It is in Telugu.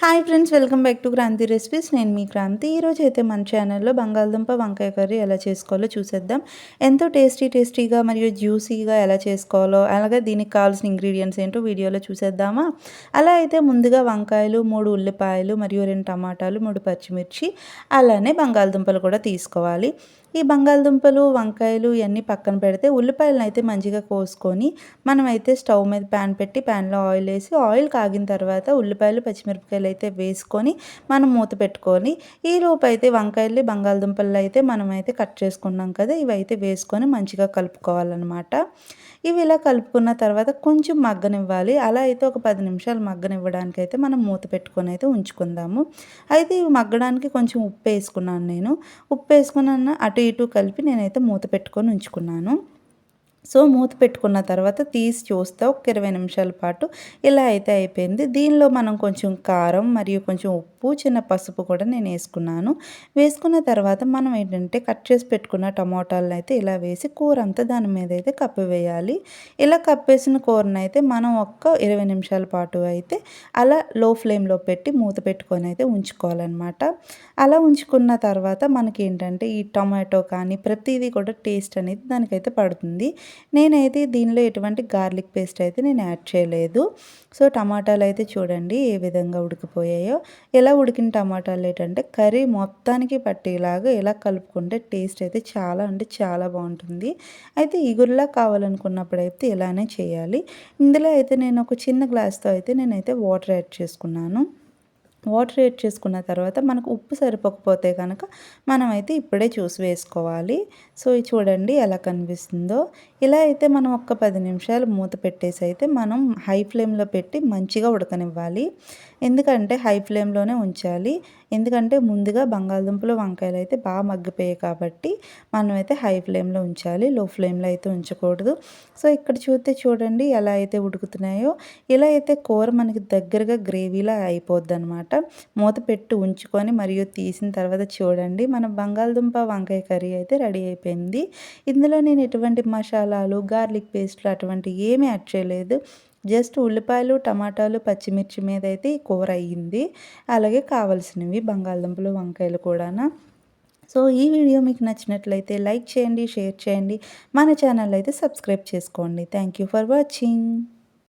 Hi friends, welcome back to Kranti recipes. నేను మీ క్రాంతి. ఈరోజు అయితే మన ఛానల్లో బంగాళదుంప వంకాయ కర్రీ ఎలా చేసుకోవాలో చూసేద్దాం. ఎంతో టేస్టీగా మరియు జ్యూసీగా ఎలా చేసుకోవాలో, అలాగే దీనికి కావాల్సిన ఇంగ్రీడియంట్స్ ఏంటో వీడియోలో చూసేద్దామా. అలా అయితే ముందుగా వంకాయలు, 3 ఉల్లిపాయలు మరియు 2 టమాటాలు, 3 పచ్చిమిర్చి, అలానే బంగాళదుంపలు కూడా తీసుకోవాలి. ఈ బంగాళదుంపలు, వంకాయలు ఇవన్నీ పక్కన పెడితే ఉల్లిపాయలను అయితే మంచిగా కోసుకొని మనమైతే స్టవ్ మీద ప్యాన్ పెట్టి ప్యాన్లో ఆయిల్ వేసి ఆయిల్ కాగిన తర్వాత ఉల్లిపాయలు, పచ్చిమిరపకాయలు అయితే వేసుకొని మనం మూత పెట్టుకొని, ఈలోపు అయితే వంకాయలు, బంగాళదుంపలు అయితే మనమైతే కట్ చేసుకున్నాం కదా, ఇవైతే వేసుకొని మంచిగా కలుపుకోవాలన్నమాట. ఇవి ఇలా కలుపుకున్న తర్వాత కొంచెం మగ్గనివ్వాలి. అలా అయితే ఒక 10 నిమిషాలు మగ్గనివ్వడానికి అయితే మనం మూత పెట్టుకొని అయితే ఉంచుకుందాము. అయితే ఇవి మగ్గడానికి కొంచెం ఉప్పు వేసుకున్నాను నేను. ఉప్పు వేసుకున్న అటు ఇటు కలిపి నేనైతే మూత పెట్టుకొని ఉంచుకున్నాను. సో మూత పెట్టుకున్న తర్వాత తీసి చూస్తే ఒక 20 నిమిషాల పాటు ఇలా అయితే అయిపోయింది. దీనిలో మనం కొంచెం కారం మరియు కొంచెం ఉప్పు, చిన్న పసుపు కూడా నేను వేసుకున్నాను. వేసుకున్న తర్వాత మనం ఏంటంటే కట్ చేసి పెట్టుకున్న టమోటాలను అయితే ఇలా వేసి కూర అంతా దాని మీద అయితే కప్పివేయాలి. ఇలా కప్పేసిన కూరను అయితే మనం ఒక్క 20 నిమిషాల పాటు అయితే అలా లో ఫ్లేమ్లో పెట్టి మూత పెట్టుకొని అయితే ఉంచుకోవాలన్నమాట. అలా ఉంచుకున్న తర్వాత మనకి ఏంటంటే ఈ టొమాటో కానీ ప్రతిదీ కూడా టేస్ట్ అనేది దానికైతే పడుతుంది. నేనైతే దీనిలో ఎటువంటి గార్లిక్ పేస్ట్ అయితే నేను యాడ్ చేయలేదు. సో టమాటాలు అయితే చూడండి ఏ విధంగా ఉడికిపోయాయో. ఇలా ఉడికిన టమాటాలు ఏంటంటే కర్రీ మొత్తానికి పట్టేలాగా ఇలా కలుపుకుంటే టేస్ట్ అయితే చాలా అంటే చాలా బాగుంటుంది. అయితే ఇగురులా కావాలనుకున్నప్పుడైతే ఇలానే చేయాలి. ఇందులో అయితే నేను ఒక చిన్న గ్లాస్తో అయితే నేనైతే వాటర్ యాడ్ చేసుకున్నాను. వాటర్ యాడ్ చేసుకున్న తర్వాత మనకు ఉప్పు సరిపోకపోతే కనుక మనమైతే ఇప్పుడే చూసి వేసుకోవాలి. సో ఇది చూడండి ఎలా కనిపిస్తుందో. ఇలా అయితే మనం ఒక్క 10 నిమిషాలు మూత పెట్టేసి అయితే మనం హై ఫ్లేమ్లో పెట్టి మంచిగా ఉడకనివ్వాలి. ఎందుకంటే హై ఫ్లేమ్లోనే ఉంచాలి. ఎందుకంటే ముందుగా బంగాళదుంపలు, వంకాయలు అయితే బాగా మగ్గిపోయాయి కాబట్టి మనమైతే హై ఫ్లేమ్లో ఉంచాలి. లో ఫ్లేమ్లో అయితే ఉంచకూడదు. సో ఇక్కడ చూస్తే చూడండి ఎలా అయితే ఉడుకుతున్నాయో. ఇలా అయితే కూర మనకి దగ్గరగా గ్రేవీలా అయిపోద్ది అనమాట. మూత పెట్టి ఉంచుకొని మరియు తీసిన తర్వాత చూడండి మన బంగాళదుంప వంకాయ కర్రీ అయితే రెడీ అయిపోయింది. ఇందులో నేను ఎటువంటి మసాలాలు, గార్లిక్ పేస్ట్లు అటువంటివి ఏమీ యాడ్ చేయలేదు. జస్ట్ ఉల్లిపాయలు, టమాటాలు, పచ్చిమిర్చి మీద అయితే ఈ కూర అయ్యింది. అలాగే కావాల్సినవి బంగాళదుంపలు, వంకాయలు కూడాను. సో ఈ వీడియో మీకు నచ్చినట్లయితే లైక్ చేయండి, షేర్ చేయండి. మన ఛానల్ అయితే సబ్స్క్రైబ్ చేసుకోండి. Thank you for watching.